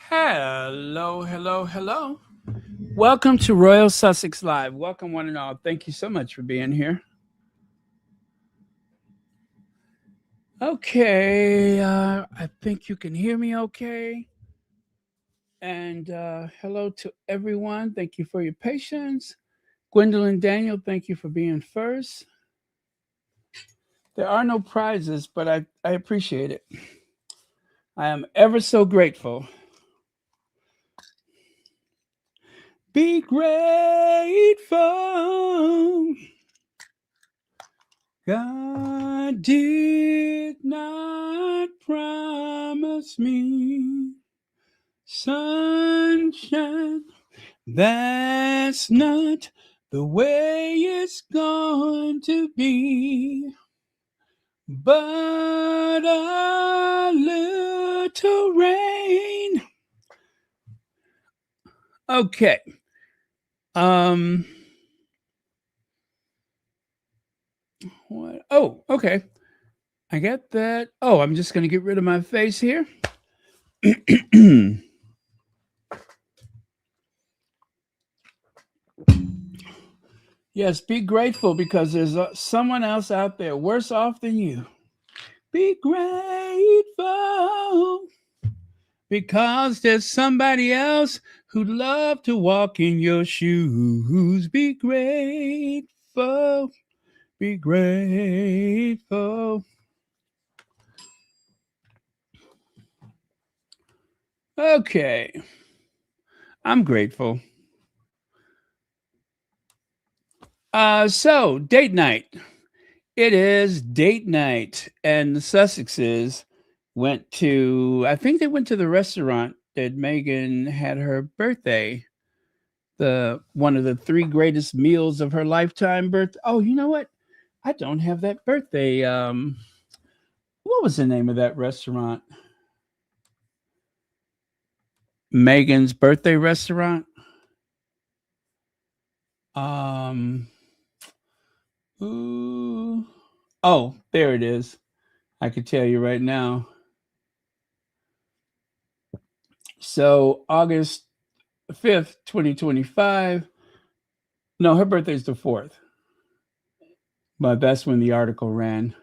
Hello, hello, hello. Welcome to Royal Sussex Live. Welcome, one and all. Thank you so much for being here. Okay, I think you can hear me okay. And hello to everyone. Thank you for your patience. Gwendolyn Daniel, thank you for being first. There are no prizes, but I appreciate it. I am ever so grateful. Be grateful. God did not promise me sunshine. That's not the way it's going to be. But a little rain. Okay. Um. What? Oh, okay. I get that. Oh, I'm just gonna get rid of my face here. Yes, be grateful because there's someone else out there worse off than you. Be grateful because there's somebody else who'd love to walk in your shoes. Be grateful. Be grateful. Okay, I'm grateful. So date night. It is date night, and the Sussexes went to. I think they went to the restaurant that Meghan had her birthday. The one of the three greatest meals of her lifetime. Birth. Oh, you know what? I don't have that birthday. What was the name of that restaurant? Meghan's birthday restaurant. Um. Ooh. Oh, there it is. I can tell you right now. So August 5th, 2025. No, her birthday's the 4th, but that's when the article ran.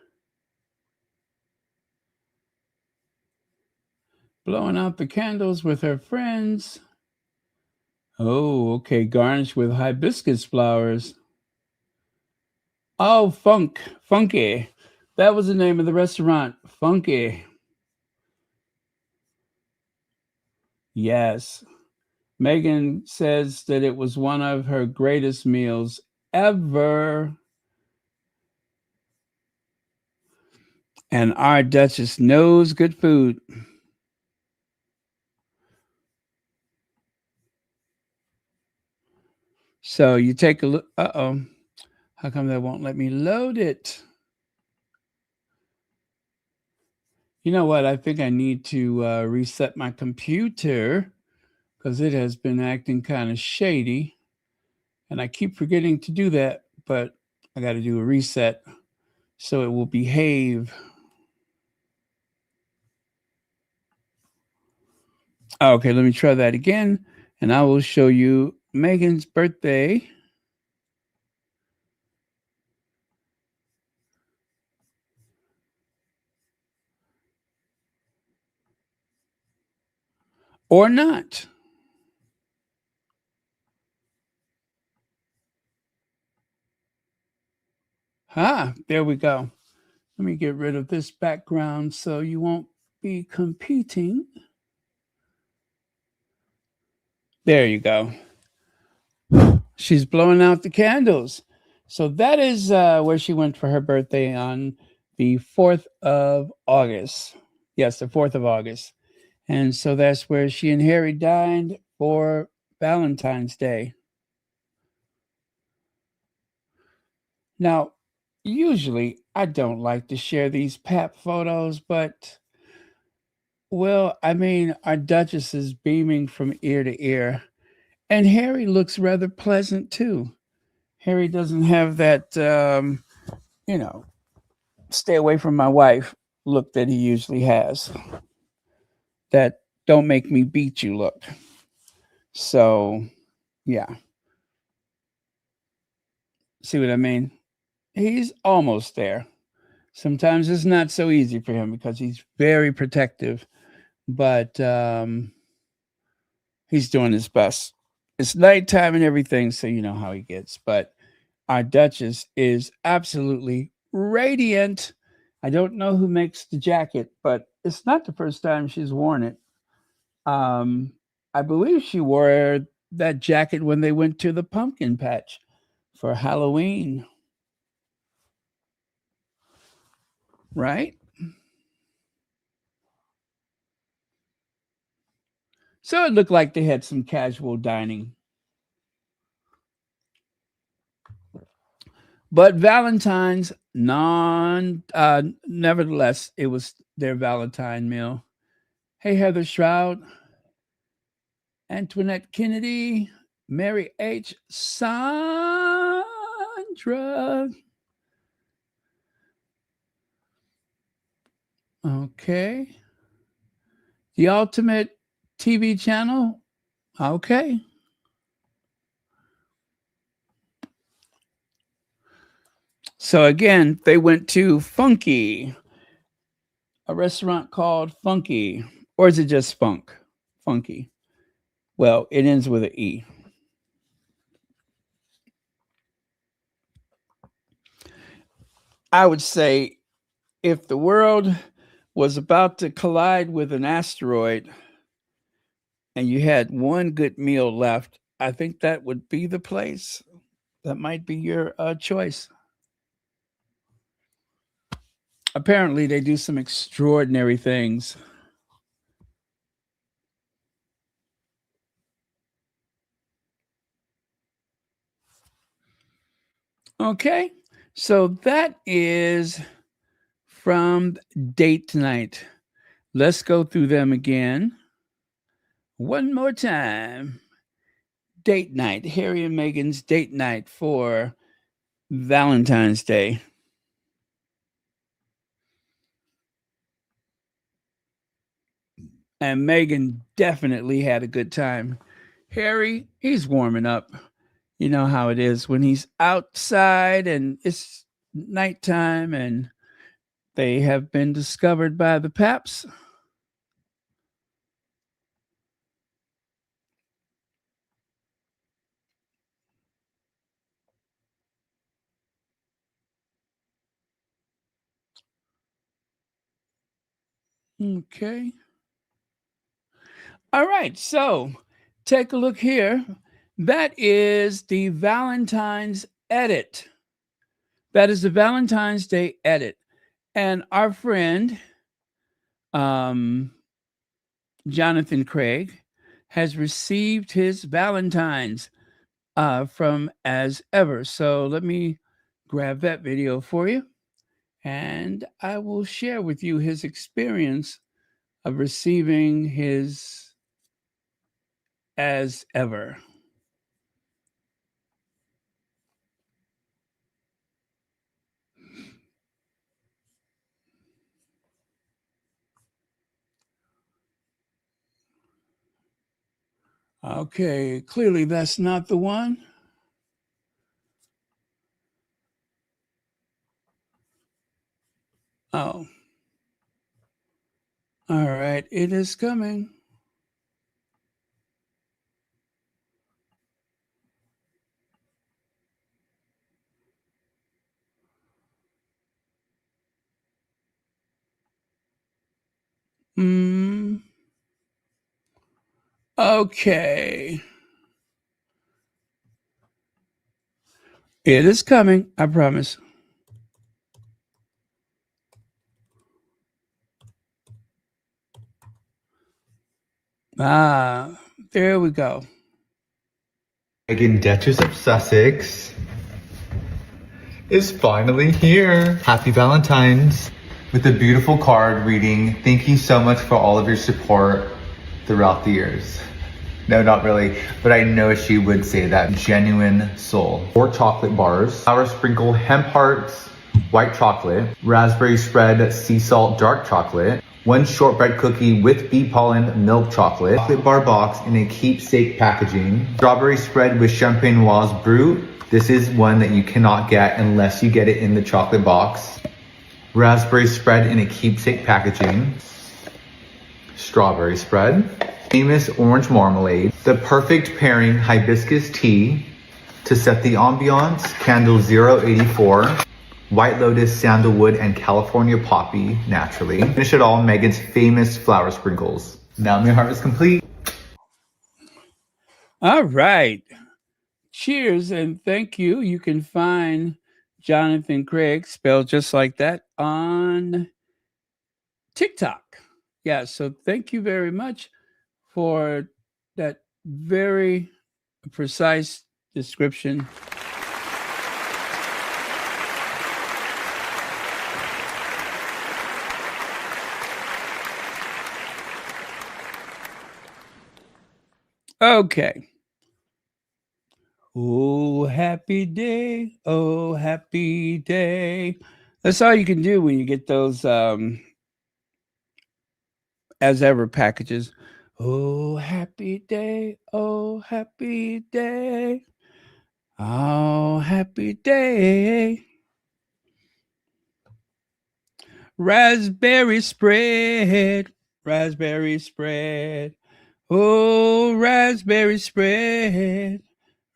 Blowing out the candles with her friends. Oh, okay. Garnished with hibiscus flowers. Oh, Funky. That was the name of the restaurant. Funky. Yes. Meghan says that it was one of her greatest meals ever. And our Duchess knows good food. So you take a look. Uh-oh. How come they won't let me load it? You know what? I think I need to reset my computer because it has been acting kind of shady. And I keep forgetting to do that, but I got to do a reset so it will behave. Okay, let me try that again. And I will show you Meghan's birthday. Or not. There we go. Let me get rid of this background so you won't be competing. There you go. She's blowing out the candles. So that is where she went for her birthday on the 4th of August. Yes, the 4th of August. And so that's where she and Harry dined for Valentine's Day. Now, usually I don't like to share these pap photos, but well, I mean, our Duchess is beaming from ear to ear. And Harry looks rather pleasant too. Harry doesn't have that, you know, stay away from my wife look that he usually has. That don't make me beat you look. So, yeah. See what I mean? He's almost there. Sometimes it's not so easy for him because he's very protective, but he's doing his best. It's nighttime and everything, so you know how he gets. But our Duchess is absolutely radiant. I don't know who makes the jacket, but it's not the first time she's worn it. I believe she wore that jacket when they went to the pumpkin patch for Halloween. Right? So it looked like they had some casual dining. But Valentine's nevertheless, it was their Valentine meal. Hey, Heather Shroud, Antoinette Kennedy, Mary H. Sandra. Okay. The Ultimate TV channel. Okay. So again, they went to Funky, a restaurant called Funky. Or is it just Funk? Funky. Well, it ends with an E. I would say if the world was about to collide with an asteroid and you had one good meal left, I think that would be the place. That might be your choice. Apparently, they do some extraordinary things. Okay, so that is from date night. Let's go through them again. One more time. Date night. Harry and Meghan's date night for Valentine's Day. And Meghan definitely had a good time. Harry, he's warming up. You know how it is when he's outside and it's nighttime and they have been discovered by the Paps. Okay. All right. So take a look here. That is the Valentine's edit. That is the Valentine's Day edit. And our friend, Jonathan Craig, has received his Valentine's from As Ever. So let me grab that video for you. And I will share with you his experience of receiving his As Ever. Okay, clearly that's not the one. Oh. All right, it is coming. Okay. It is coming, I promise. There we go. Meghan, Duchess of Sussex, is finally here. Happy Valentine's. With a beautiful card reading, thank you so much for all of your support throughout the years. No, not really, but I know she would say that. Genuine soul. 4 chocolate bars, sour sprinkle hemp hearts, white chocolate, raspberry spread sea salt dark chocolate, one shortbread cookie with bee pollen milk chocolate bar box in a keepsake packaging, strawberry spread with champenoise brut. This is one that you cannot get unless you get it in the chocolate box. Raspberry spread in a keepsake packaging, strawberry spread, famous orange marmalade, the perfect pairing hibiscus tea to set the ambiance, candle 084, white lotus, sandalwood, and California poppy, naturally. Finish it all, Meghan's famous flower sprinkles. Now my heart is complete. All right. Cheers and thank you. You can find Jonathan Craig, spelled just like that, on TikTok. Yeah, so thank you very much for that very precise description. Okay. Oh, happy day. Oh, happy day. That's all you can do when you get those as ever packages. Oh, happy day. Oh, happy day. Oh, happy day. Raspberry spread. Raspberry spread. Oh, raspberry spread.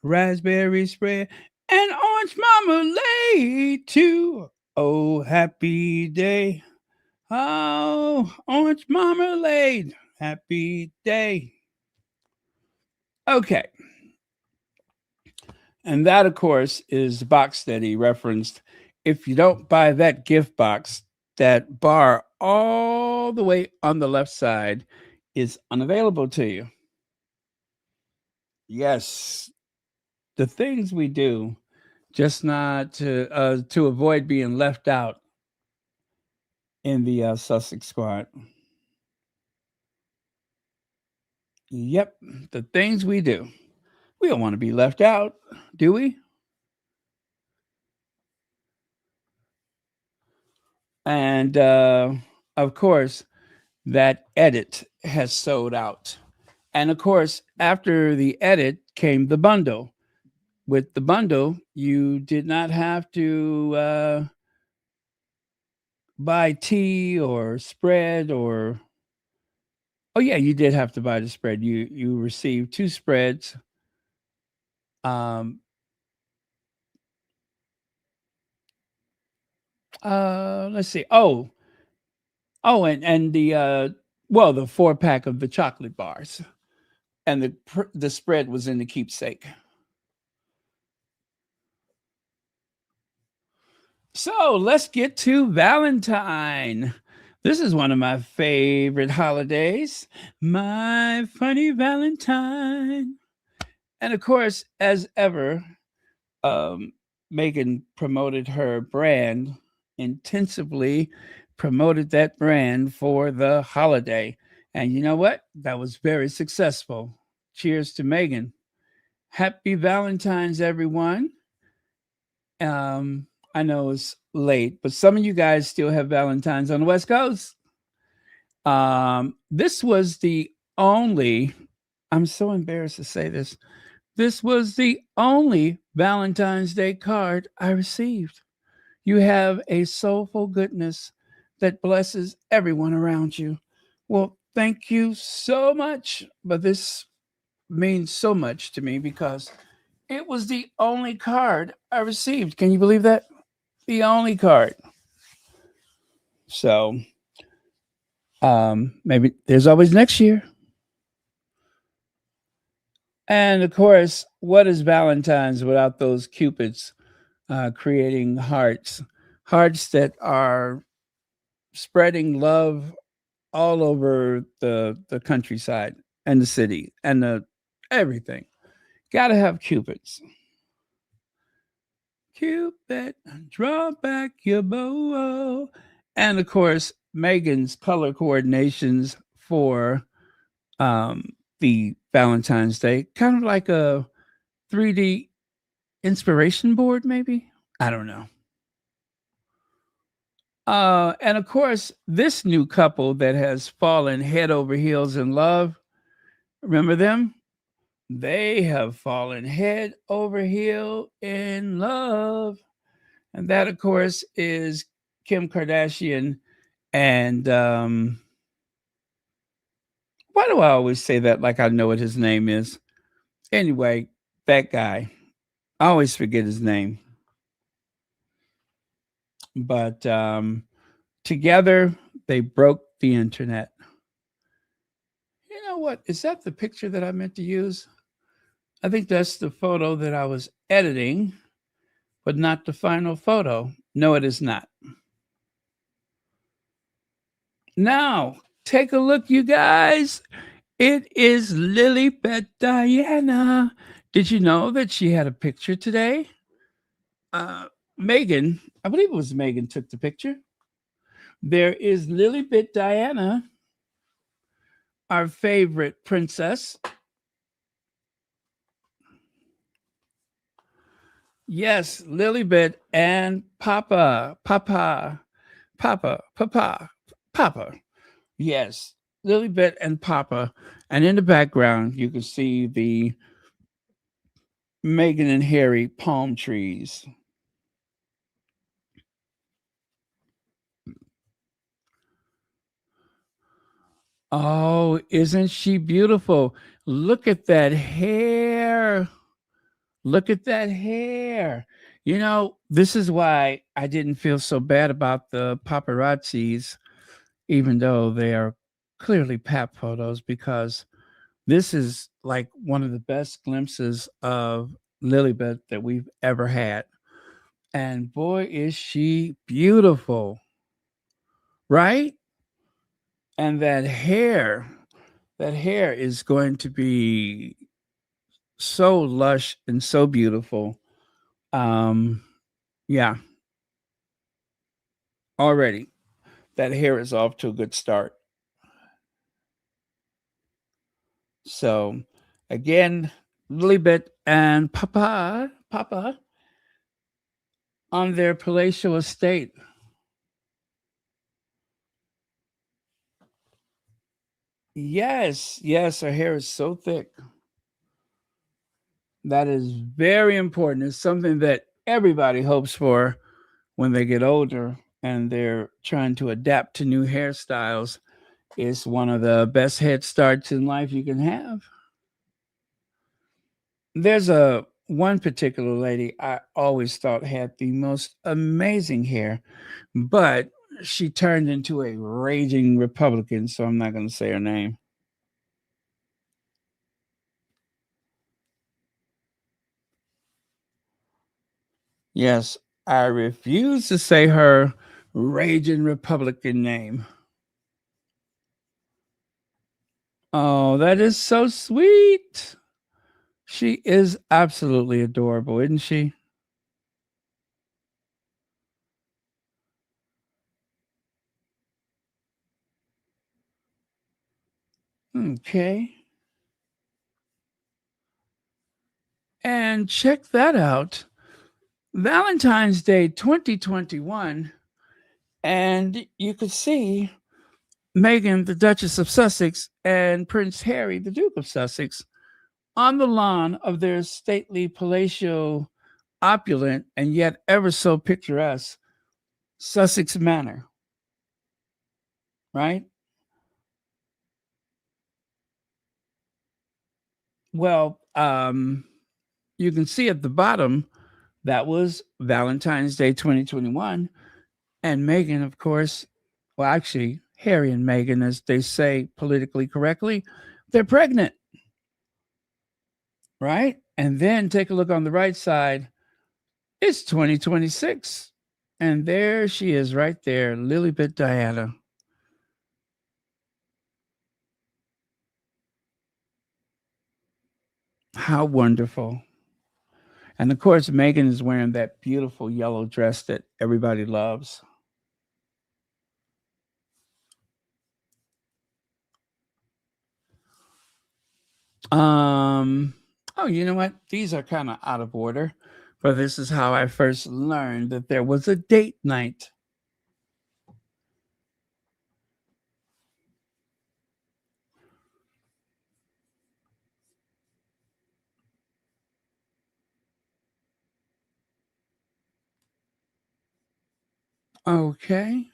Raspberry spread. And orange marmalade too. Oh, happy day. Oh, orange marmalade. Happy day. Okay. And that, of course, is the box that he referenced. If you don't buy that gift box, that bar all the way on the left side is unavailable to you. Yes, the things we do just not to avoid being left out in the Sussex squad. Yep, the things we do. We don't want to be left out, do we? And of course, that edit has sold out. And of course, after the edit came the bundle. With the bundle, you did not have to buy tea or spread or oh yeah, you did have to buy the spread. You received two spreads. Um, let's see. And the the 4-pack of the chocolate bars, and the spread was in the keepsake. So let's get to Valentine. This is one of my favorite holidays. My funny Valentine. And of course, as ever, Meghan promoted her brand, intensively promoted that brand for the holiday. And you know what? That was very successful. Cheers to Meghan. Happy Valentine's, everyone. I know it's late, but some of you guys still have Valentine's on the West Coast. This was the only, I'm so embarrassed to say this. This was the only Valentine's Day card I received. You have a soulful goodness that blesses everyone around you. Well, thank you so much. But this means so much to me because it was the only card I received. Can you believe that? The only card. So maybe there's always next year. And of course, what is Valentine's without those cupids creating hearts? Hearts that are spreading love all over the countryside and the city and the everything. Gotta have cupids. Cupid, draw back your bow. And of course, Meghan's color coordinations for the Valentine's Day, kind of like a 3D inspiration board, maybe. I don't know. And of course, this new couple that has fallen head over heels in love, remember them? They have fallen head over heel in love. And that, of course, is Kim Kardashian. And why do I always say that like I know what his name is? Anyway, that guy. I always forget his name. But together, they broke the internet. You know what? Is that the picture that I meant to use? I think that's the photo that I was editing, but not the final photo. No, it is not. Now, take a look, you guys. It is Lilybeth Diana. Did you know that she had a picture today? Uh, Meghan, I believe it was Meghan took the picture. There is Lilybeth Diana, our favorite princess. Yes, Lilybeth and Papa. Yes, Lilybeth and Papa. And in the background, you can see the Meghan and Harry palm trees. Oh, isn't she beautiful? Look at that hair. Look at that hair. You know, this is why I didn't feel so bad about the paparazzis, even though they are clearly pap photos, because this is like one of the best glimpses of Lilybeth that we've ever had. And boy, is she beautiful, right? And that hair is going to be so lush and so beautiful. Um, yeah, already that hair is off to a good start. So, again, Lilybeth and Papa on their palatial estate. Yes, yes, her hair is so thick. That is very important. It's something that everybody hopes for when they get older and they're trying to adapt to new hairstyles. It's one of the best head starts in life you can have. There's a one particular lady I always thought had the most amazing hair, but she turned into a raging Republican, so I'm not going to say her name. Yes, I refuse to say her raging Republican name. Oh, that is so sweet. She is absolutely adorable, isn't she? Okay. And check that out. Valentine's Day 2021. And you could see Meghan, the Duchess of Sussex, and Prince Harry, the Duke of Sussex, on the lawn of their stately, palatial, opulent, and yet ever so picturesque Sussex Manor, right? Well, you can see at the bottom that was Valentine's Day 2021. And Meghan, of course, well, actually, Harry and Meghan, as they say politically correctly, they're pregnant, right? And then take a look on the right side. It's 2026. And there she is right there, Lilybeth Diana. How wonderful. And of course, Meghan is wearing that beautiful yellow dress that everybody loves. Um, oh, you know what? These are kind of out of order, but this is how I first learned that there was a date night. Okay.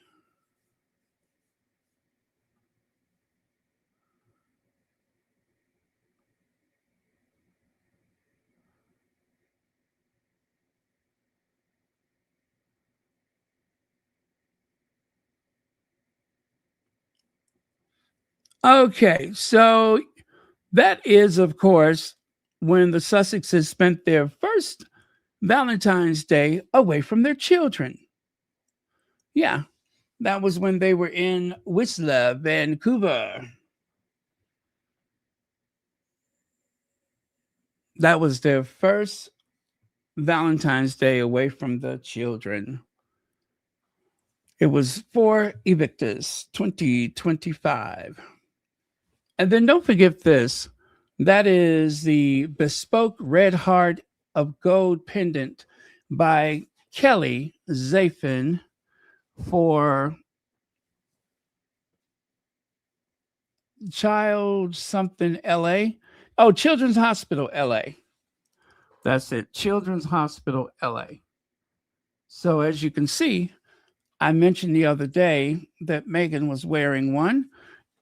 Okay. So that is, of course, when the Sussexes spent their first Valentine's Day away from their children. Yeah, that was when they were in Whistler, Vancouver. That was their first Valentine's Day away from the children. It was for Invictus 2025. And then don't forget this, that is the bespoke red heart of gold pendant by Kelly Zafin for Child something LA. Oh, Children's Hospital LA. That's it, Children's Hospital LA. So as you can see, I mentioned the other day that Meghan was wearing one.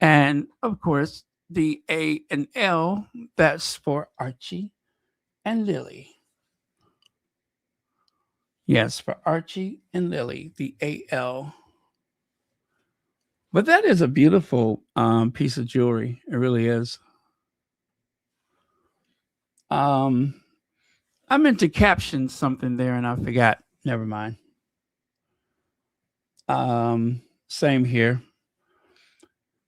And of course, the A and L, that's for Archie and Lily. Yes, for Archie and Lily, the AL. But that is a beautiful piece of jewelry. It really is. Um, I meant to caption something there and I forgot. Never mind. Same here.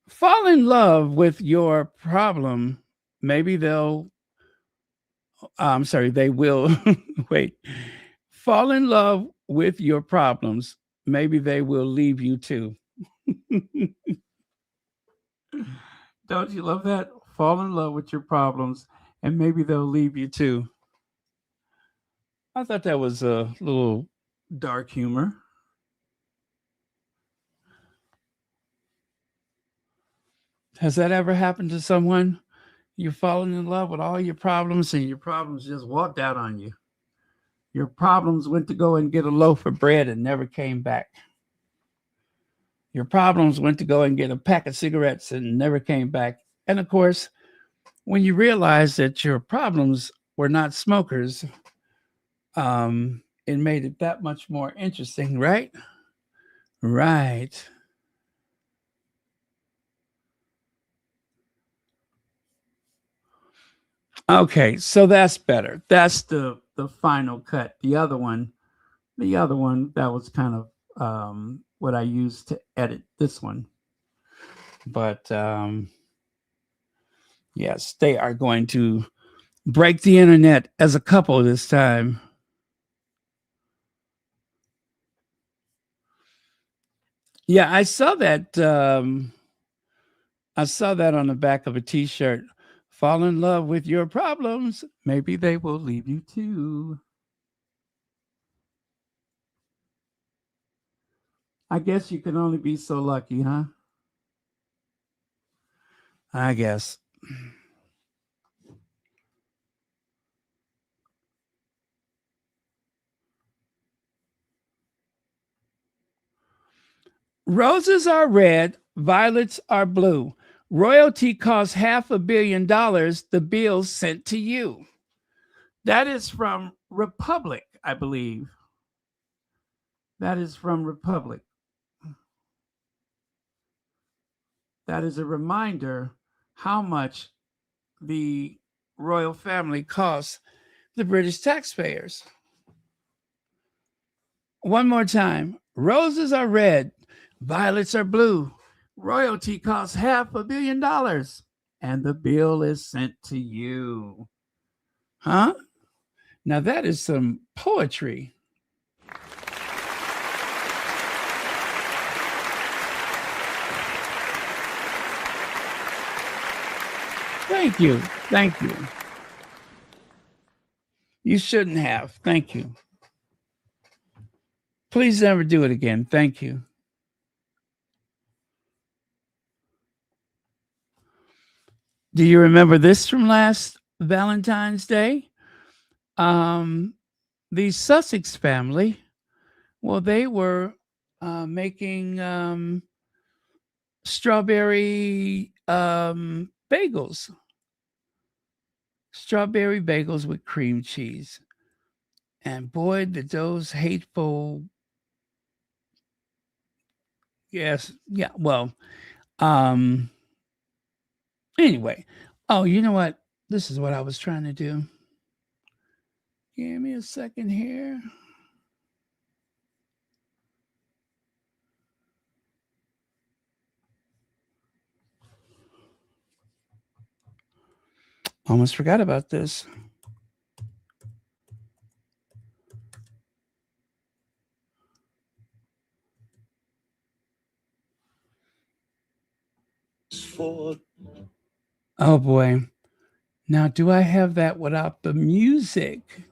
Fall in love with your problem. Maybe they'll, I'm sorry, they will. Wait. Fall in love with your problems. Maybe they will leave you too. Don't you love that? Fall in love with your problems and maybe they'll leave you too. I thought that was a little dark humor. Has that ever happened to someone? You're falling in love with all your problems and your problems just walked out on you. Your problems went to go and get a loaf of bread and never came back. Your problems went to go and get a pack of cigarettes and never came back. And of course, when you realize that your problems were not smokers, it made it that much more interesting, right? Right. Okay, so that's better. That's the final cut. The other one that was kind of what I used to edit this one. But yes, they are going to break the internet as a couple this time. Yeah, I saw that. I saw that on the back of a T-shirt. Fall in love with your problems. Maybe they will leave you too. I guess you can only be so lucky, huh? I guess. Roses are red, violets are blue. Royalty costs $500 million. The bill sent to you. That is from Republic, I believe. That is from Republic. That is a reminder how much the royal family costs the British taxpayers. One more time. Roses are red, violets are blue. Royalty costs $500 million. And the bill is sent to you. Huh? Now that is some poetry. Thank you. Thank you. You shouldn't have. Thank you. Please never do it again. Thank you. Do you remember this from last Valentine's Day? The Sussex family, well, they were making strawberry bagels. Strawberry bagels with cream cheese. And boy, did those hateful, yes, yeah, well, um, anyway. Oh, you know what? This is what I was trying to do. Give me a second here. Almost forgot about this. Oh boy. Now, do I have that without the music?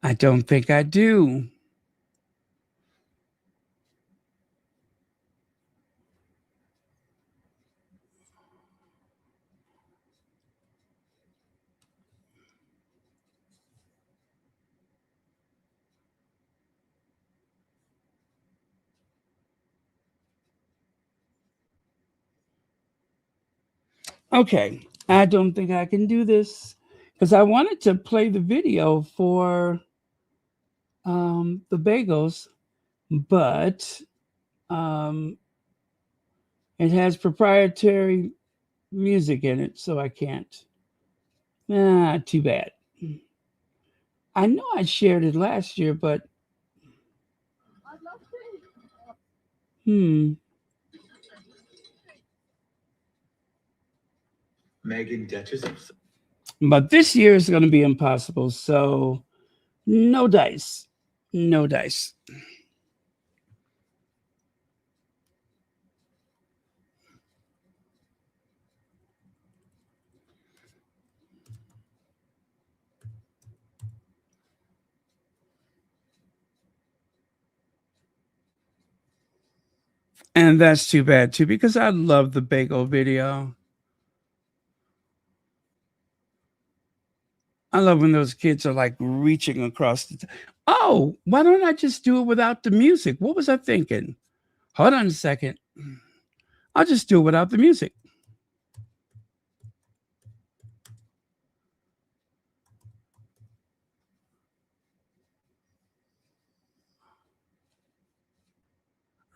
I don't think I do. Okay, I don't think I can do this because I wanted to play the video for the bagels, but um, it has proprietary music in it, so I can't. Ah, too bad. I know I shared it last year, but hmm. Meghan, Duchess of But this year is going to be impossible, so no dice. No dice. And that's too bad too, because I love the bagel video. I love when those kids are like reaching across oh, why don't I just do it without the music? What was I thinking? Hold on a second. I'll just do it without the music.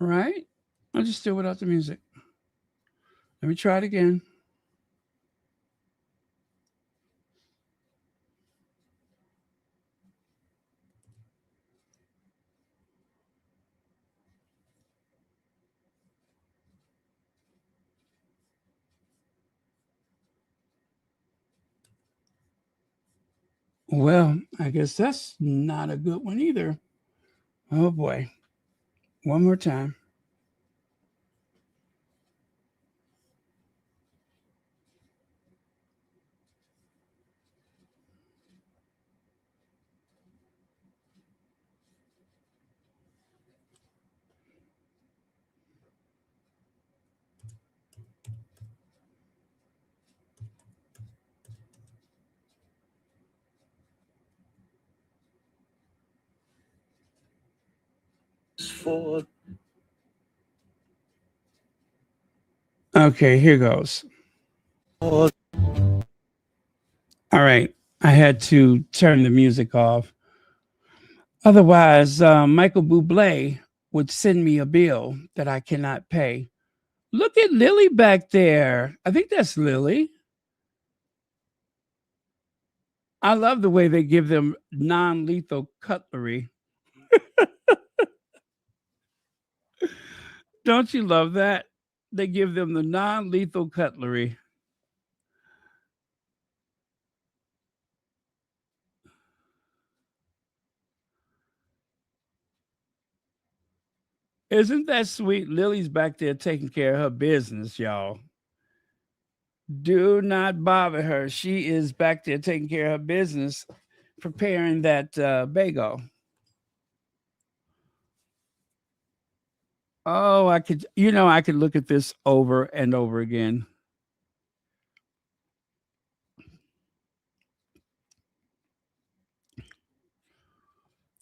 All right? I'll just do it without the music. Let me try it again. Well, I guess that's not a good one either. Oh boy. One more time. Okay, here goes. All right. I had to turn the music off. Otherwise, Michael Bublé would send me a bill that I cannot pay. Look at Lily back there. I think that's Lily. I love the way they give them non lethal cutlery. Don't you love that? They give them the non lethal cutlery. Isn't that sweet? Lily's back there taking care of her business, y'all. Do not bother her. She is back there taking care of her business, preparing that bagel. Oh, I could, I could look at this over and over again.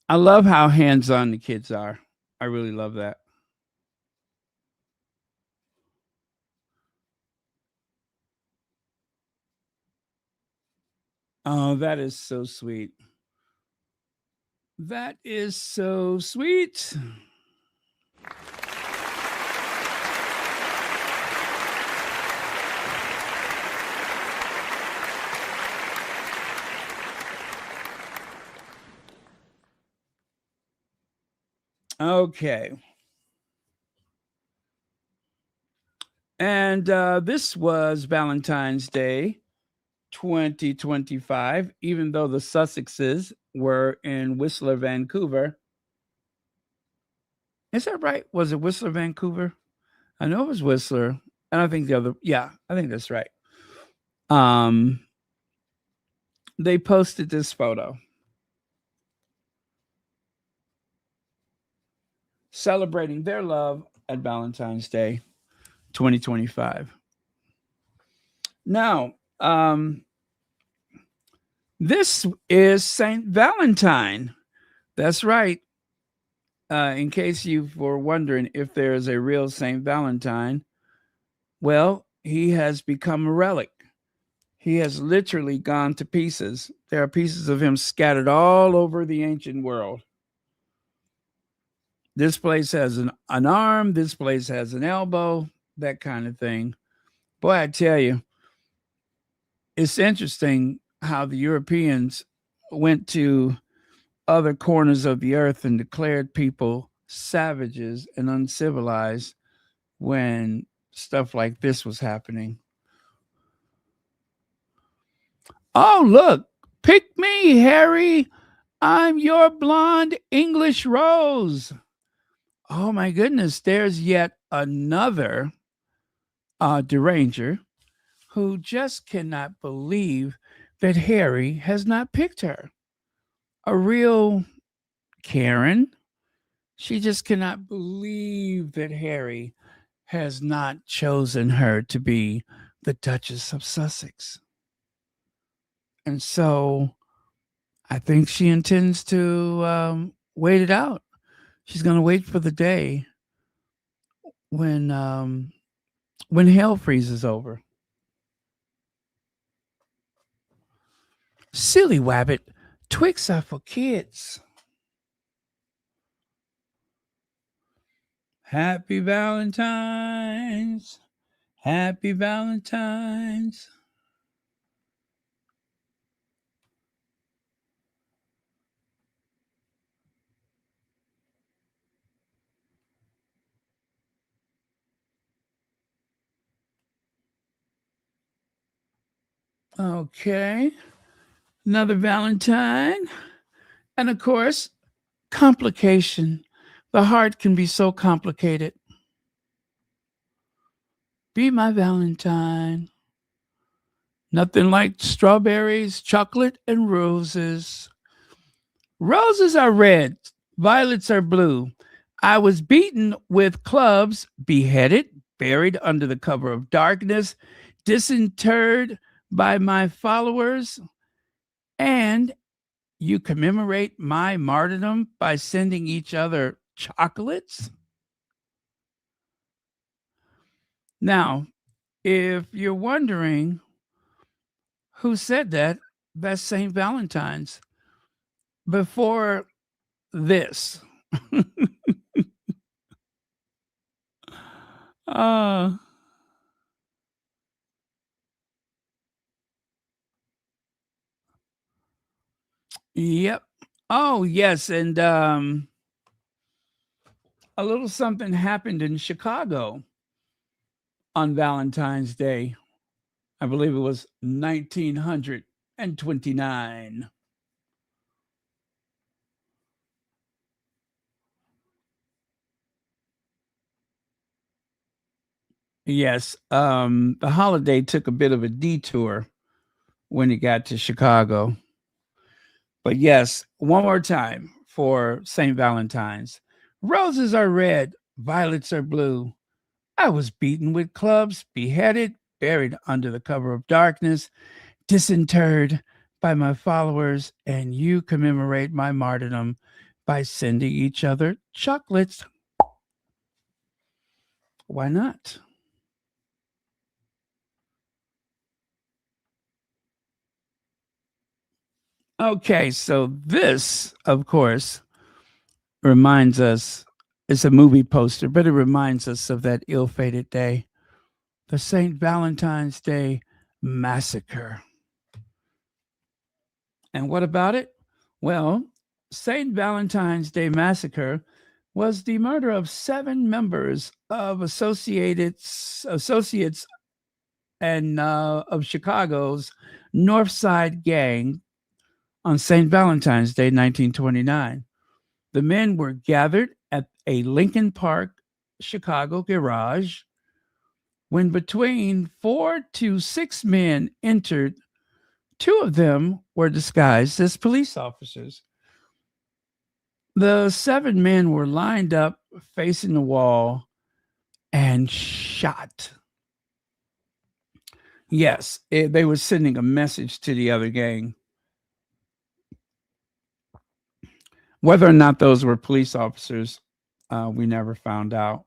I love how hands on the kids are. I really love that. Oh, that is so sweet. That is so sweet. Okay. And this was Valentine's Day 2025, even though the Sussexes were in Whistler, Vancouver. Is that right? Was it Whistler, Vancouver? I know it was Whistler. And I think the other, yeah, I think that's right. Um, they posted this photo celebrating their love at Valentine's Day 2025. Now, this is Saint Valentine. That's right. In case you were wondering if there is a real Saint Valentine, well, he has become a relic. He has literally gone to pieces. There are pieces of him scattered all over the ancient world. This place has an arm, this place has an elbow, that kind of thing. Boy, I tell you, it's interesting how the Europeans went to other corners of the earth and declared people savages and uncivilized when stuff like this was happening. Oh, look, pick me, Harry. I'm your blonde English rose. Oh, my goodness. There's yet another deranger who just cannot believe that Harry has not picked her. A real Karen. She just cannot believe that Harry has not chosen her to be the Duchess of Sussex. And so I think she intends to wait it out. She's going to wait for the day when hell freezes over. Silly Wabbit, Twix are for kids. Happy Valentine's. Happy Valentine's. Okay. Another Valentine. And of course, complication. The heart can be so complicated. Be my Valentine. Nothing like strawberries, chocolate, and roses. Roses are red, violets are blue. I was beaten with clubs, beheaded, buried under the cover of darkness, disinterred by my followers, and you commemorate my martyrdom by sending each other chocolates? Now, if you're wondering who said that, that's St. Valentine's. Before this, uh, yep. Oh, yes. And a little something happened in Chicago on Valentine's Day. I believe it was 1929. Yes, the holiday took a bit of a detour when it got to Chicago. But yes, one more time for St. Valentine's. Roses are red, violets are blue. I was beaten with clubs, beheaded, buried under the cover of darkness, disinterred by my followers, and you commemorate my martyrdom by sending each other chocolates. Why not? Okay, so this, of course, reminds us, it's a movie poster, but it reminds us of that ill fated day, the St. Valentine's Day Massacre. And what about it? Well, St. Valentine's Day Massacre was the murder of 7 members of associates and of Chicago's North Side Gang on St. Valentine's Day, 1929. The men were gathered at a Lincoln Park, Chicago garage when between 4 to 6 men entered. 2 of them were disguised as police officers. The 7 men were lined up facing the wall and shot. Yes, they were sending a message to the other gang. Whether or not those were police officers, we never found out.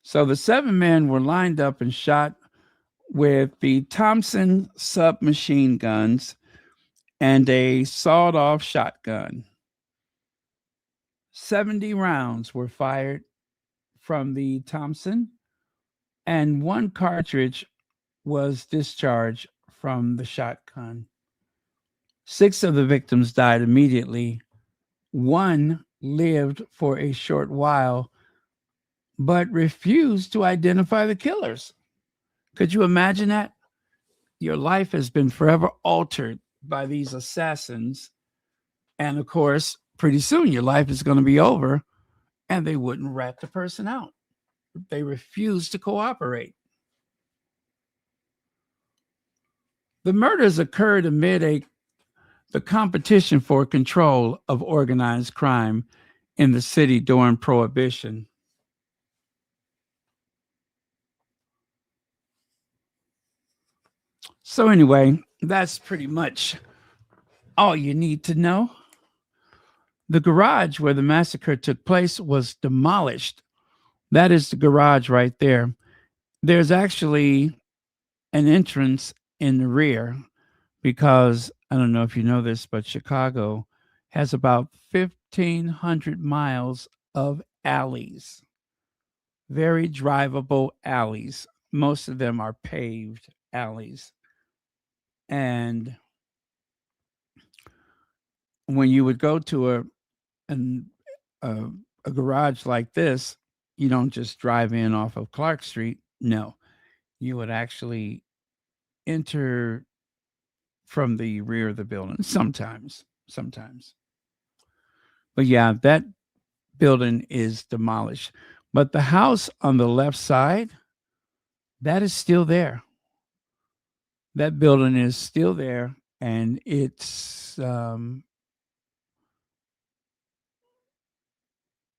So the 7 men were lined up and shot with the Thompson submachine guns and a sawed-off shotgun. 70 rounds were fired from the Thompson, and 1 cartridge was discharged from the shotgun. 6 of the victims died immediately. 1 lived for a short while, but refused to identify the killers. Could you imagine that? Your life has been forever altered by these assassins. And of course, pretty soon your life is going to be over, and they wouldn't rat the person out. They refused to cooperate. The murders occurred amid the competition for control of organized crime in the city during Prohibition. So anyway, that's pretty much all you need to know. The garage where the massacre took place was demolished. That is the garage right there. There's actually an entrance in the rear because I don't know if you know this, but Chicago has about 1,500 miles of alleys, very drivable alleys. Most of them are paved alleys. And when you would go to an, a garage like this, you don't just drive in off of Clark Street. No, you would actually enter from the rear of the building sometimes. But yeah, that building is demolished. But the house on the left side, that is still there. That building is still there, and it's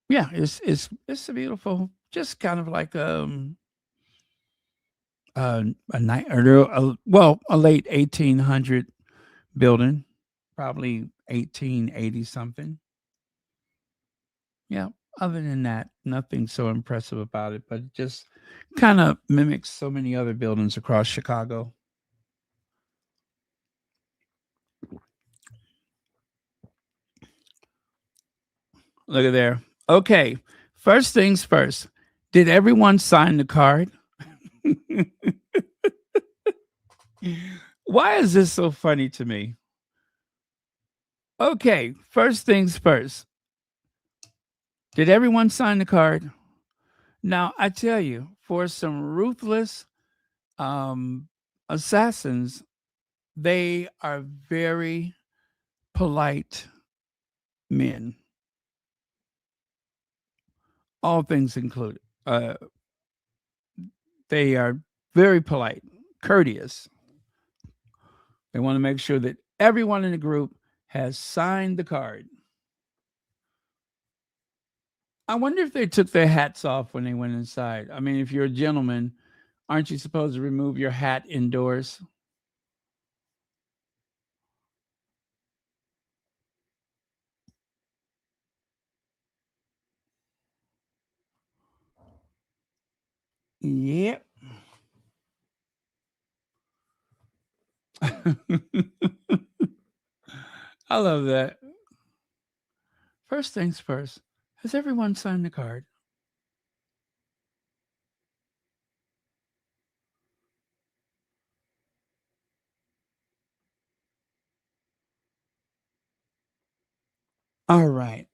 it's a beautiful, just kind of like a night or a late 1800 building, probably 1880 something. Yeah. Other than that, nothing so impressive about it, but it just kind of mimics so many other buildings across Chicago. Look at there. Okay. First things first. Did everyone sign the card? Why is this so funny to me? Okay. First things first. Did everyone sign the card? Now, I tell you, for some ruthless assassins, they are very polite men, all things included. They are very polite, courteous. They want to make sure that everyone in the group has signed the card. I wonder if they took their hats off when they went inside. I mean, if you're a gentleman, aren't you supposed to remove your hat indoors? Yep. I love that. First things first. Has everyone signed the card? All right.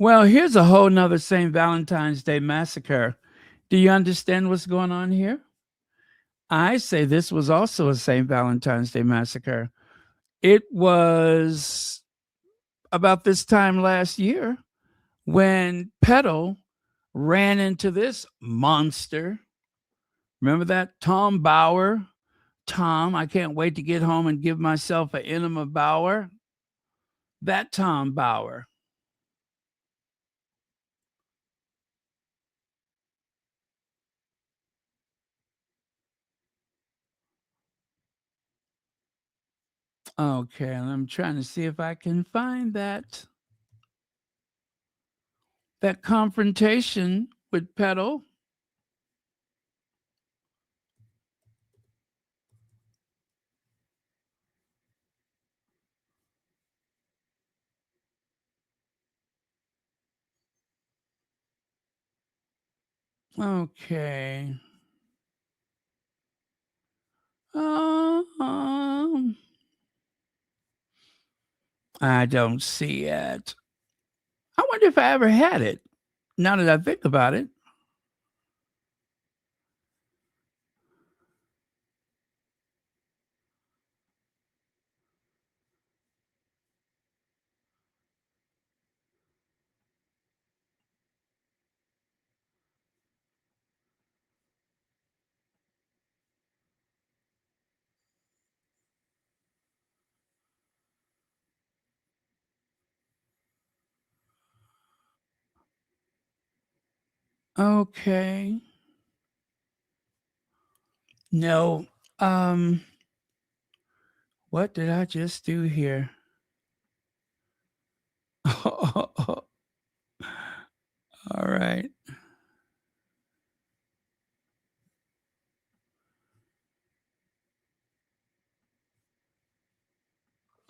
Well, here's a whole nother St. Valentine's Day massacre. Do you understand what's going on here? I say this was also a St. Valentine's Day massacre. It was about this time last year when Petal ran into this monster. Remember that? Tom Bauer. Tom, I can't wait to get home and give myself an enema Bauer. That Tom Bauer. Okay, I'm trying to see if I can find that confrontation with Petal. Okay. Um, I don't see it. I wonder if I ever had it. Now that I think about it. Okay. No. Um, what did I just do here? All right.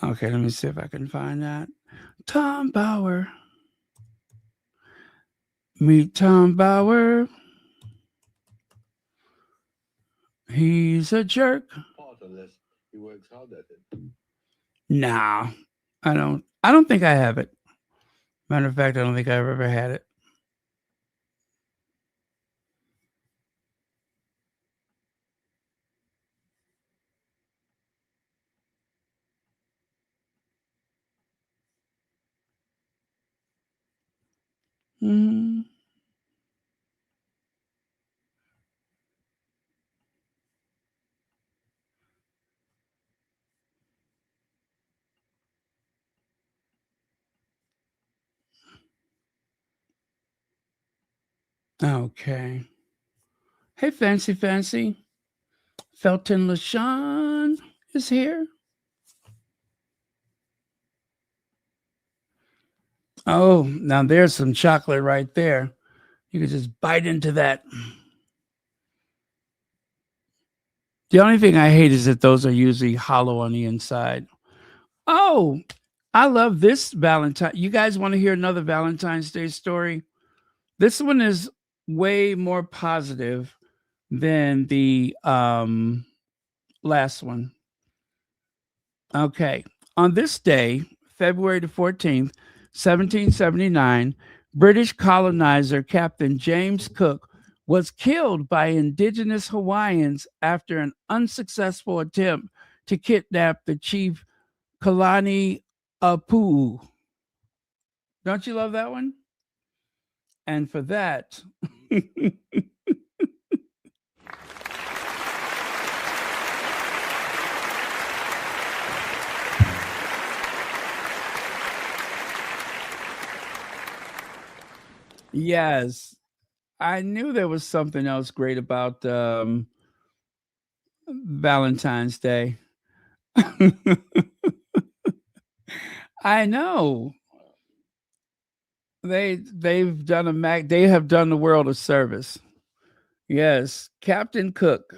Okay, let me see if I can find that. Tom Bauer. Meet Tom Bauer. He's a jerk. Part unless he works hard at it. Nah, I don't. I don't think I have it. Matter of fact, I don't think I've ever had it. Mm, okay. Hey, Fancy Fancy. Felton LaShawn is here. Oh, now there's some chocolate right there. You could just bite into that. The only thing I hate is that those are usually hollow on the inside. Oh, I love this Valentine. You guys want to hear another Valentine's Day story? This one is way more positive than the last one. Okay. On this day, February the 14th, 1779, British colonizer Captain James Cook was killed by indigenous Hawaiians after an unsuccessful attempt to kidnap the chief Kalani Apu. Don't you love that one? And for that, yes, I knew there was something else great about Valentine's Day. I know. They have done the world a service. Yes, Captain Cook.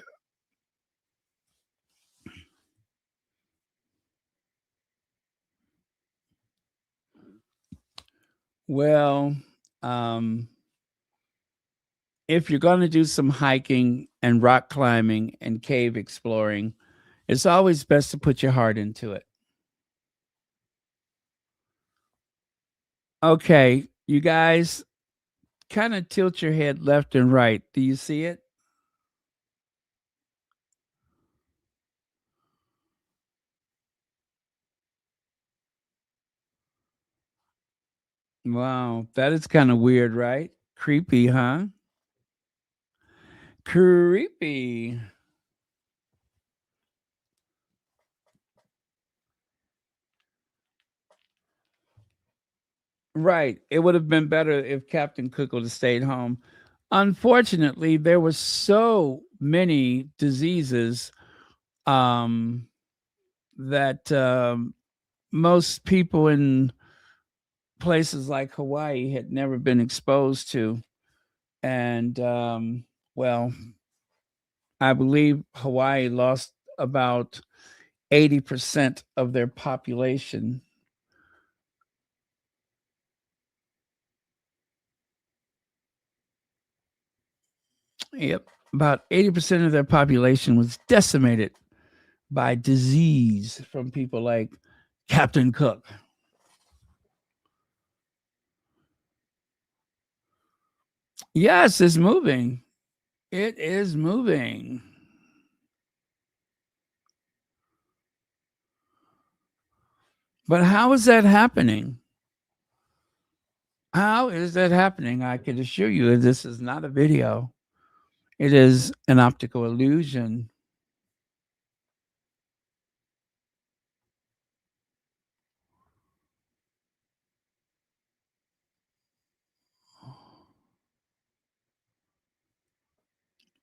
Well, um, if you're going to do some hiking and rock climbing and cave exploring, it's always best to put your heart into it. Okay, you guys kind of tilt your head left and right. Do you see it? Wow, that is kind of weird, right? Creepy, huh? Creepy. Right. It would have been better if Captain Cook would have stayed home. Unfortunately, there were so many diseases um, that most people in places like Hawaii had never been exposed to. And, well, I believe Hawaii lost about 80% of their population. Yep. About 80% of their population was decimated by disease from people like Captain Cook. Yes, it's moving. It is moving. But how is that happening? How is that happening? I can assure you this is not a video. It is an optical illusion.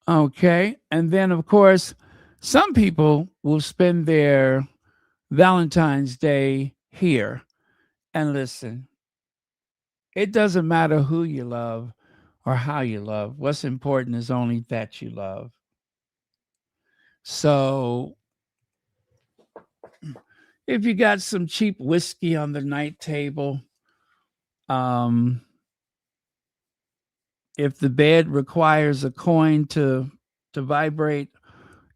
Okay. And then, of course, some people will spend their Valentine's Day here. And listen, it doesn't matter who you love or how you love. What's important is only that you love. So if you got some cheap whiskey on the night table, um, if the bed requires a coin to vibrate,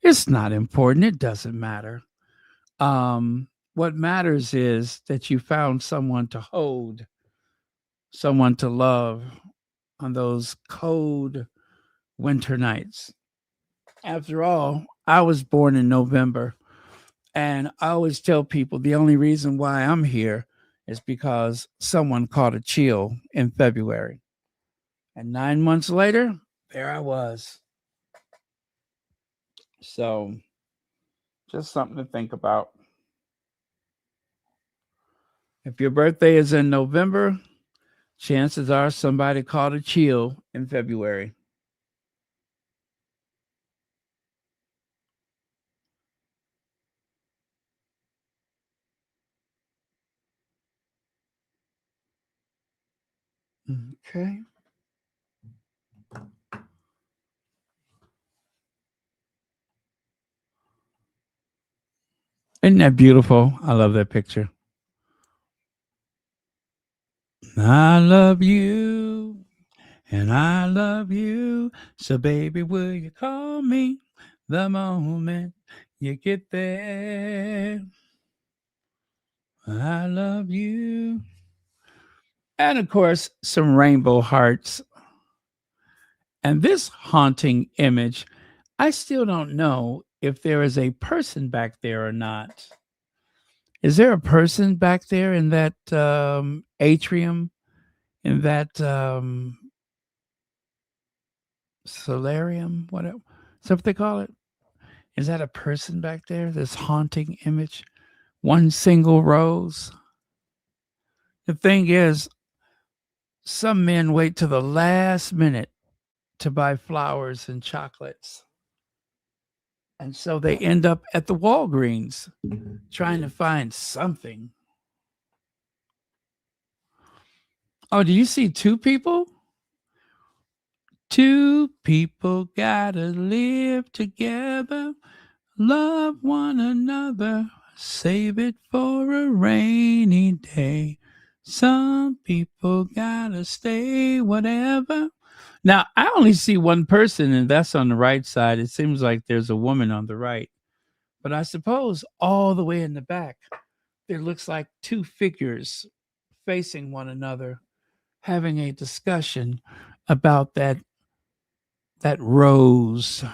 it's not important. It doesn't matter. What matters is that you found someone to hold, someone to love on those cold winter nights. After all, I was born in November, and I always tell people the only reason why I'm here is because someone caught a chill in February. And 9 months later, there I was. So, just something to think about. If your birthday is in November, chances are somebody caught a chill in February. Okay. Isn't that beautiful? I love that picture. I love you and I love you. So, baby, will you call me the moment you get there? I love you. And of course, some rainbow hearts. And this haunting image, I still don't know if there is a person back there or not. Is there a person back there in that atrium, in that solarium? Whatever. Is that what they call it? Is that a person back there? This haunting image? One single rose? The thing is, some men wait to the last minute to buy flowers and chocolates. And so they end up at the Walgreens trying to find something. Oh, do you see two people? Two people gotta live together, love one another, save it for a rainy day. Some people gotta stay, whatever. Now, I only see one person, and that's on the right side. It seems like there's a woman on the right. But I suppose all the way in the back, there looks like two figures facing one another, having a discussion about that rose,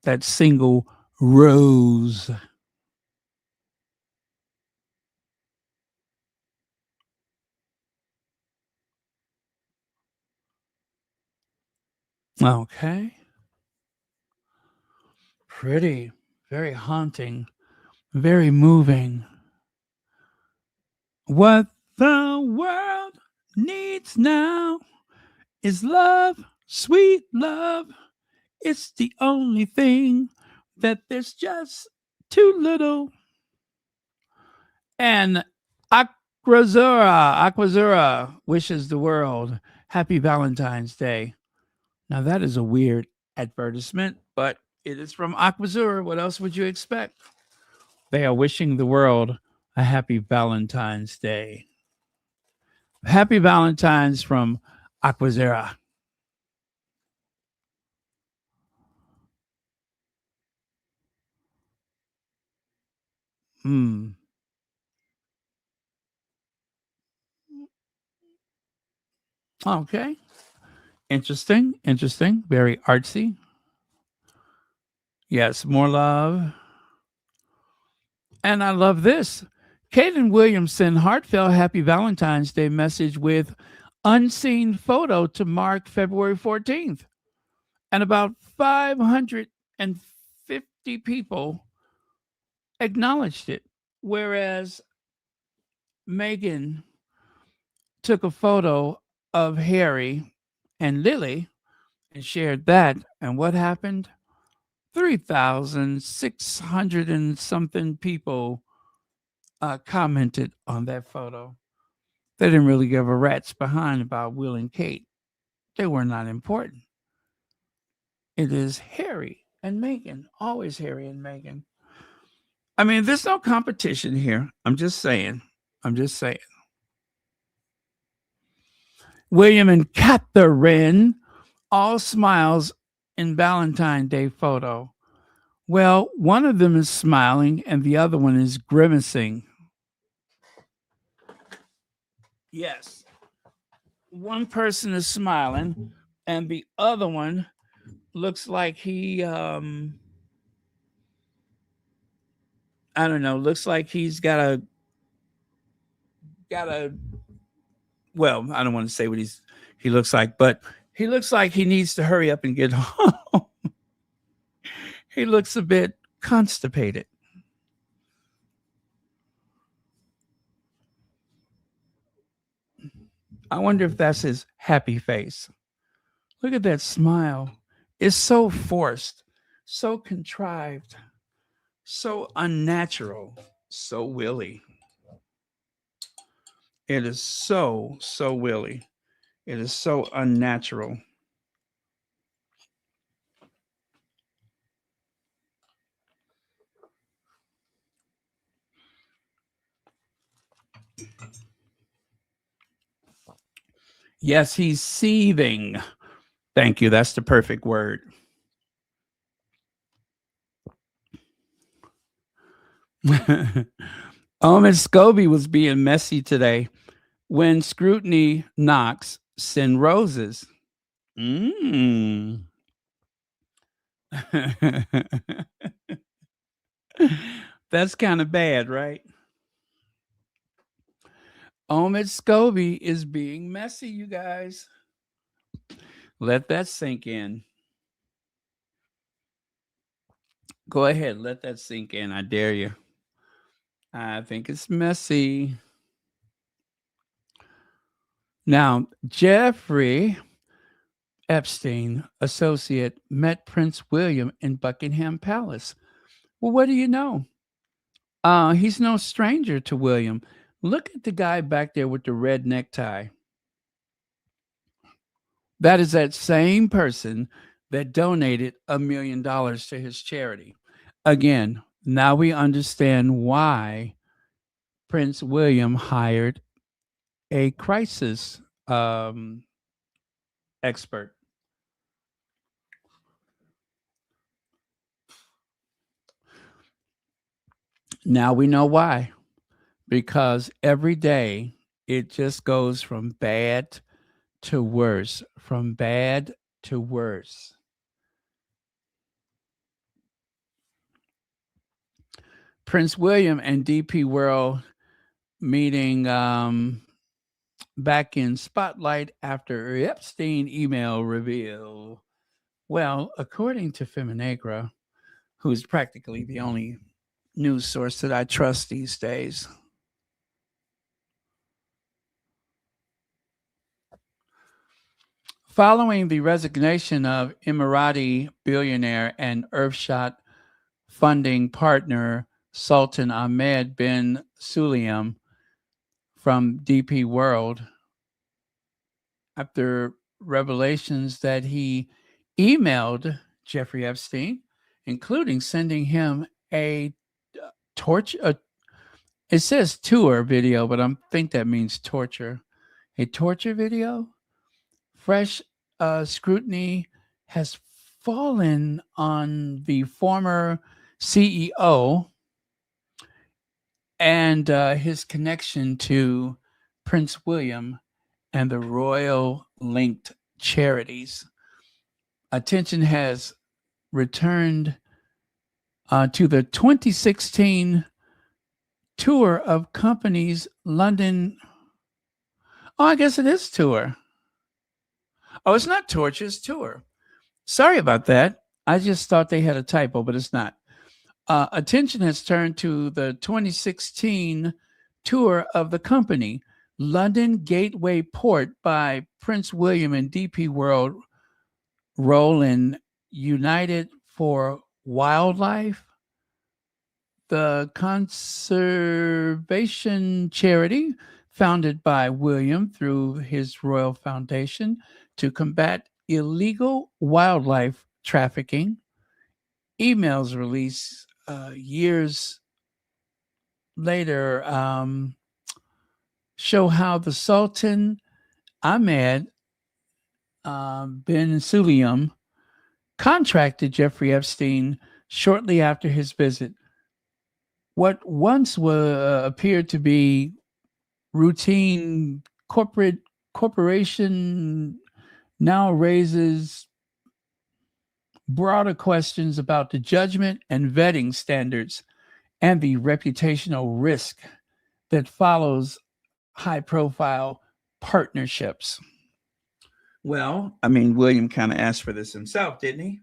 that single rose. Okay. Pretty, very haunting, very moving. What the world needs now is love, sweet love. It's the only thing that there's just too little. And Aquazura wishes the world happy Valentine's Day. Now that is a weird advertisement, but it is from Aquazura. What else would you expect? They are wishing the world a happy Valentine's Day. Happy Valentine's from Aquazura. Hmm. Okay. Interesting. Interesting. Very artsy. Yes, more love. And I love this. Kaden Williamson heartfelt happy Valentine's Day message with unseen photo to mark February 14th. And about 550 people acknowledged it. Whereas Meghan took a photo of Harry and Lily and shared that. And what happened? 3,600 and something people commented on that photo. They didn't really give a rat's behind about Will and Kate. They were not important. It is Harry and Meghan, always Harry and Meghan. I mean, there's no competition here. I'm just saying. William and Catherine, all smiles in Valentine's Day photo. Well, one of them is smiling and the other one is grimacing. Yes. One person is smiling and the other one looks like he I don't know, looks like he's got a well, I don't want to say what he looks like, but he looks like he needs to hurry up and get home. He looks a bit constipated. I wonder if that's his happy face. Look at that smile. It's so forced, so contrived, so unnatural, so willy. It is so willy. It is so unnatural. Yes, he's seething. Thank you. That's the perfect word. Miss Scobie was being messy today. When scrutiny knocks, send roses. That's kind of bad, right? Miss Scobie is being messy, you guys. Let that sink in. Go ahead, let that sink in. I dare you. I think it's messy. Now, Jeffrey Epstein, associate, met Prince William in Buckingham Palace. Well, what do you know? He's no stranger to William. Look at the guy back there with the red necktie. That is that same person that donated $1 million to his charity. Again, now we understand why Prince William hired a crisis um, expert. Now we know why. Because every day it just goes from bad to worse, from bad to worse. Prince William and DP World meeting back in spotlight after Epstein email reveal. Well, according to Feminagra, who's practically the only news source that I trust these days, following the resignation of Emirati billionaire and Earthshot funding partner Sultan Ahmed bin Sulayem from DP World, after revelations that he emailed Jeffrey Epstein, including sending him a torture. It says tour video, but I think that means torture. A torture video. Fresh scrutiny has fallen on the former CEO and his connection to Prince William and the royal linked charities. Attention has returned to the 2016 tour of companies London. Oh, I guess it is tour. Oh, it's not torture, it's tour. Sorry about that. I just thought they had a typo, but it's not. Attention has turned to the 2016 tour of the company, London Gateway Port by Prince William and DP World role in United for Wildlife, the conservation charity founded by William through his Royal Foundation to combat illegal wildlife trafficking. Emails released years later show how the Sultan Ahmed bin Sulayem contracted Jeffrey Epstein shortly after his visit. What once appeared to be routine corporation now raises broader questions about the judgment and vetting standards and the reputational risk that follows high profile partnerships. Well, I mean, William kind of asked for this himself, didn't he?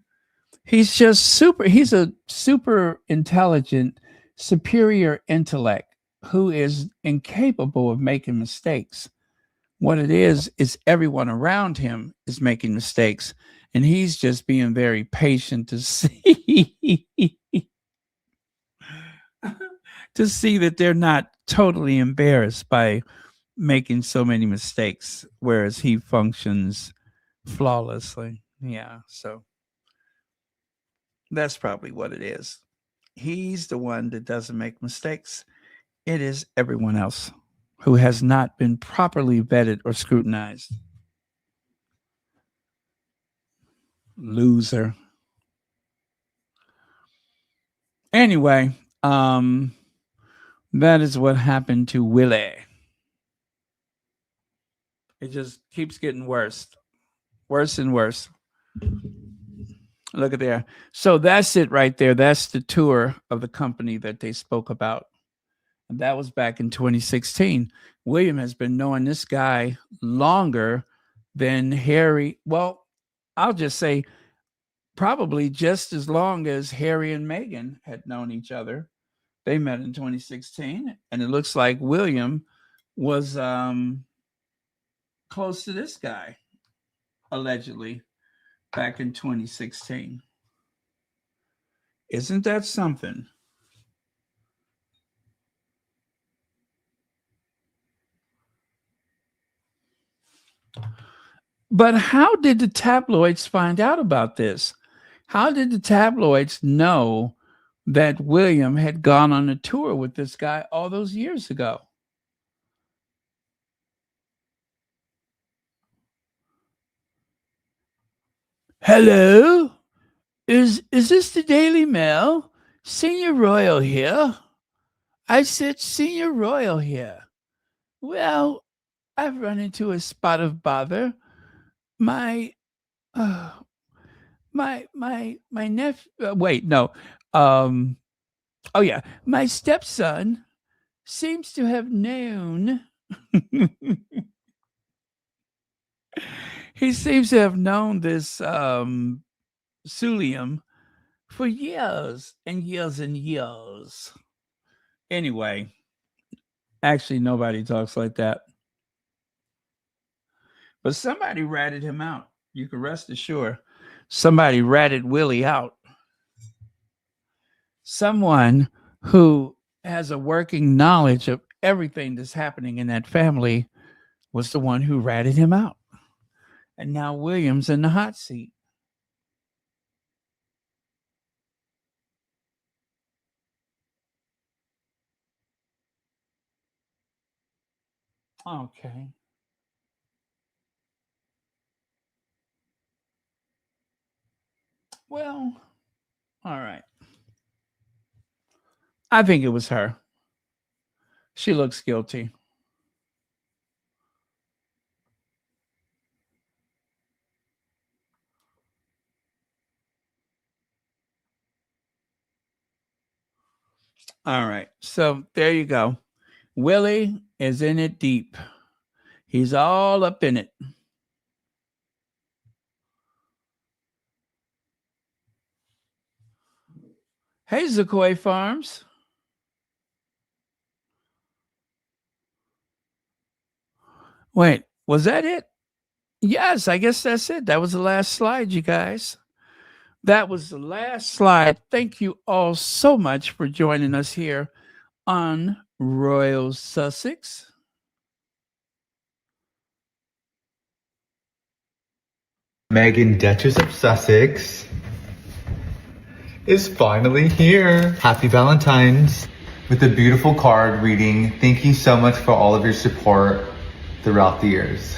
He's a super intelligent, superior intellect who is incapable of making mistakes. What it is everyone around him is making mistakes, and he's just being very patient to see to see that they're not totally embarrassed by making so many mistakes, whereas he functions flawlessly. Yeah, so that's probably what it is. He's the one that doesn't make mistakes. It is everyone else who has not been properly vetted or scrutinized. Loser. Anyway, that is what happened to Willie. It just keeps getting worse, worse and worse. Look at there. So that's it right there. That's the tour of the company that they spoke about. And that was back in 2016. William has been knowing this guy longer than Harry. Well, I'll just say probably just as long as Harry and Meghan had known each other. They met in 2016, and it looks like William was close to this guy, allegedly, back in 2016. Isn't that something? But how did the tabloids find out about this? How did the tabloids know that William had gone on a tour with this guy all those years ago? Hello? Is this the Daily Mail? Senior Royal here. I said Senior Royal here. Well, I've run into a spot of bother. My uh, my nephew. Wait, no. Um. Oh yeah, my stepson seems to have known. He seems to have known this Sulium for years and years and years. Anyway, actually, nobody talks like that. But somebody ratted him out. You can rest assured. Somebody ratted Willie out. Someone who has a working knowledge of everything that's happening in that family was the one who ratted him out. And now William's in the hot seat. Okay. Well, all right. I think it was her. She looks guilty. All right. So there you go. Willie is in it deep. He's all up in it. Hey, Zakoy Farms. Wait, was that it? Yes, I guess that's it. That was the last slide, you guys. That was the last slide. Thank you all so much for joining us here on Royal Sussex. Meghan, Duchess of Sussex, is finally here. Happy Valentine's. With a beautiful card reading, thank you so much for all of your support throughout the years.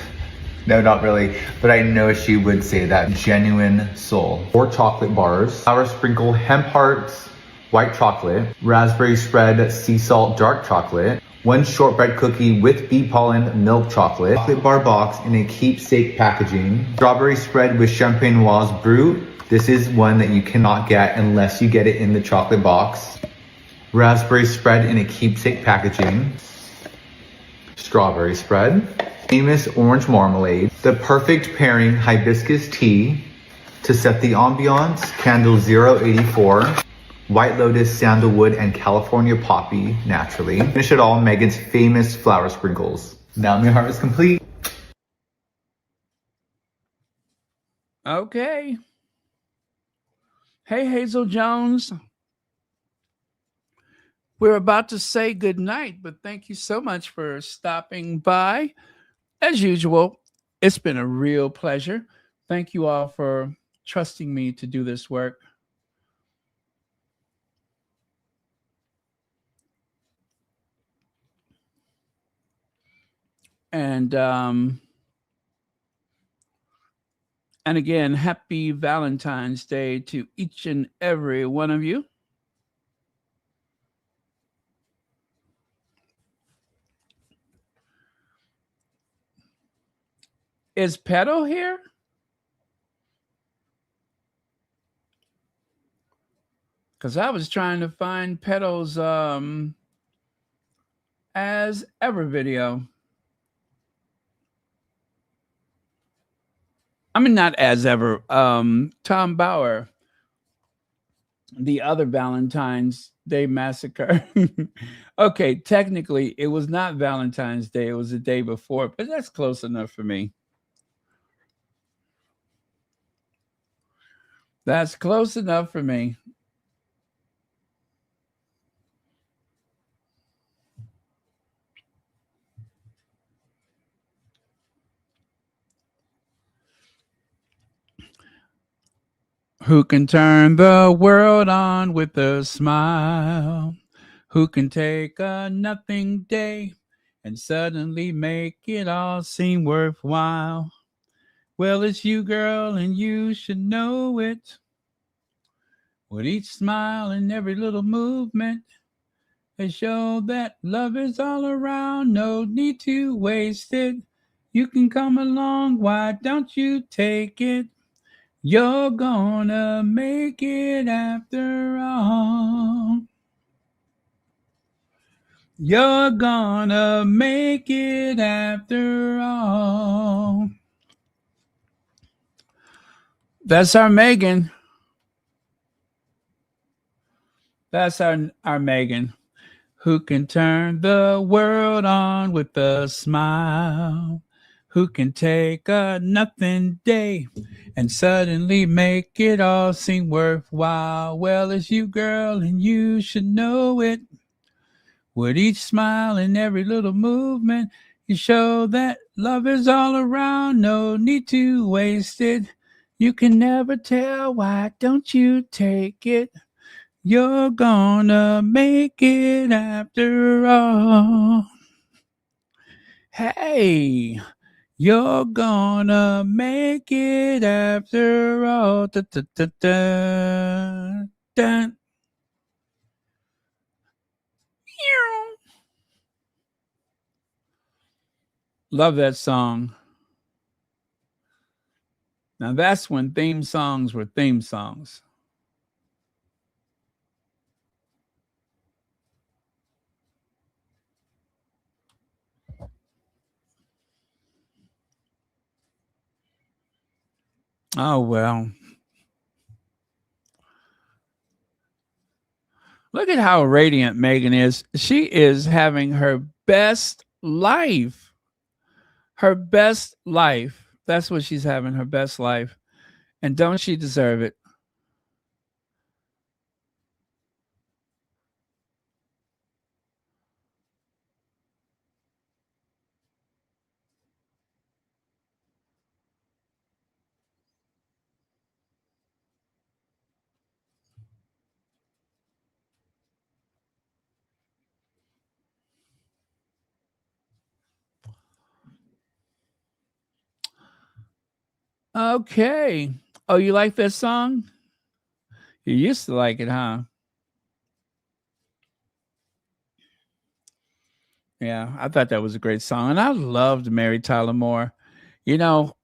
No, not really, but I know she would say that. Genuine soul. 4 chocolate bars, flour sprinkle hemp hearts, white chocolate, raspberry spread sea salt dark chocolate, 1 shortbread cookie with bee pollen milk chocolate bar box in a keepsake packaging, strawberry spread with champenoise brut. This is one that you cannot get unless you get it in the chocolate box. Raspberry spread in a keepsake packaging, strawberry spread, famous orange marmalade, the perfect pairing hibiscus tea to set the ambiance, candle 084, white lotus, sandalwood, and California poppy, naturally. Finish it all, Meghan's famous flower sprinkles. Now my heart is complete. Okay. Hey, Hazel Jones. We're about to say goodnight, but thank you so much for stopping by. As usual, it's been a real pleasure. Thank you all for trusting me to do this work. And again, happy Valentine's Day to each and every one of you. Is Pedo here? Because I was trying to find Pedo's as ever video. I mean, not as ever. Tom Bauer, the other Valentine's Day massacre. Okay, technically, it was not Valentine's Day. It was the day before, but that's close enough for me. That's close enough for me. Who can turn the world on with a smile? Who can take a nothing day and suddenly make it all seem worthwhile? Well, it's you, girl, and you should know it. With each smile and every little movement, they show that love is all around. No need to waste it. You can come along, why don't you take it? You're gonna make it after all. You're gonna make it after all. That's our Megan. That's our Megan. Who can turn the world on with a smile? Who can take a nothing day and suddenly make it all seem worthwhile? Well, it's you, girl, and you should know it. With each smile and every little movement, you show that love is all around. No need to waste it. You can never tell. Why don't you take it? You're gonna make it after all. Hey, you're gonna make it after all. Da, da, da, da, da. Love that song. Now that's when theme songs were theme songs. Oh well. Look at how radiant Megan is. She is having her best life. Her best life. That's what she's having, her best life. And don't she deserve it? Okay. Oh, you like that song? You used to like it, huh? Yeah, I thought that was a great song. And I loved Mary Tyler Moore. You know,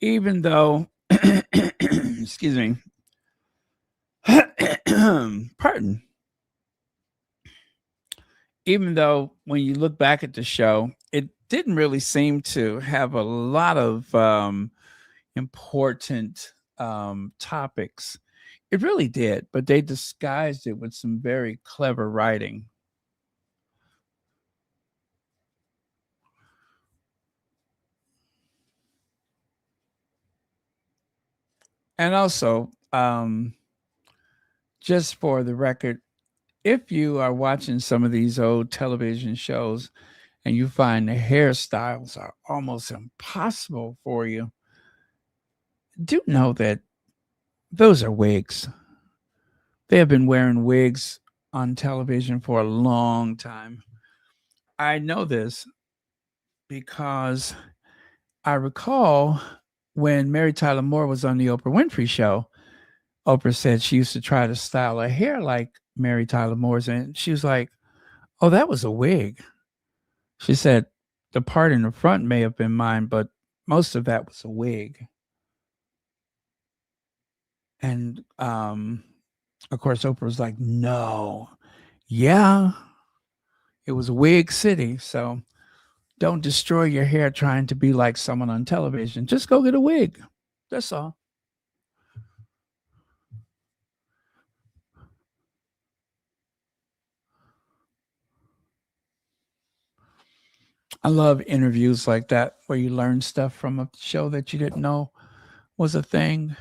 even though, excuse me, pardon, even though when you look back at the show, it didn't really seem to have a lot of important topics. It really did, but they disguised it with some very clever writing. And also, just for the record, if you are watching some of these old television shows and you find the hairstyles are almost impossible for you, do know that those are wigs. They have been wearing wigs on television for a long time. I know this because I recall when Mary Tyler Moore was on the Oprah Winfrey Show, Oprah said she used to try to style her hair like Mary Tyler Moore's, and she was like, "Oh, that was a wig." She said the part in the front may have been mine, but most of that was a wig. And of course, Oprah was like, "No, yeah, it was Wig City." So don't destroy your hair trying to be like someone on television. Just go get a wig. That's all. I love interviews like that where you learn stuff from a show that you didn't know was a thing.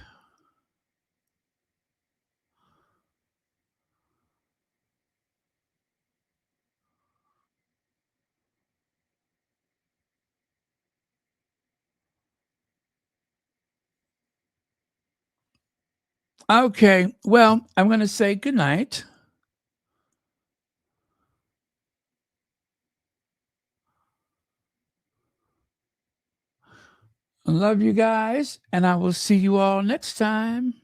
Okay, well, I'm going to say good night. Love you guys, and I will see you all next time.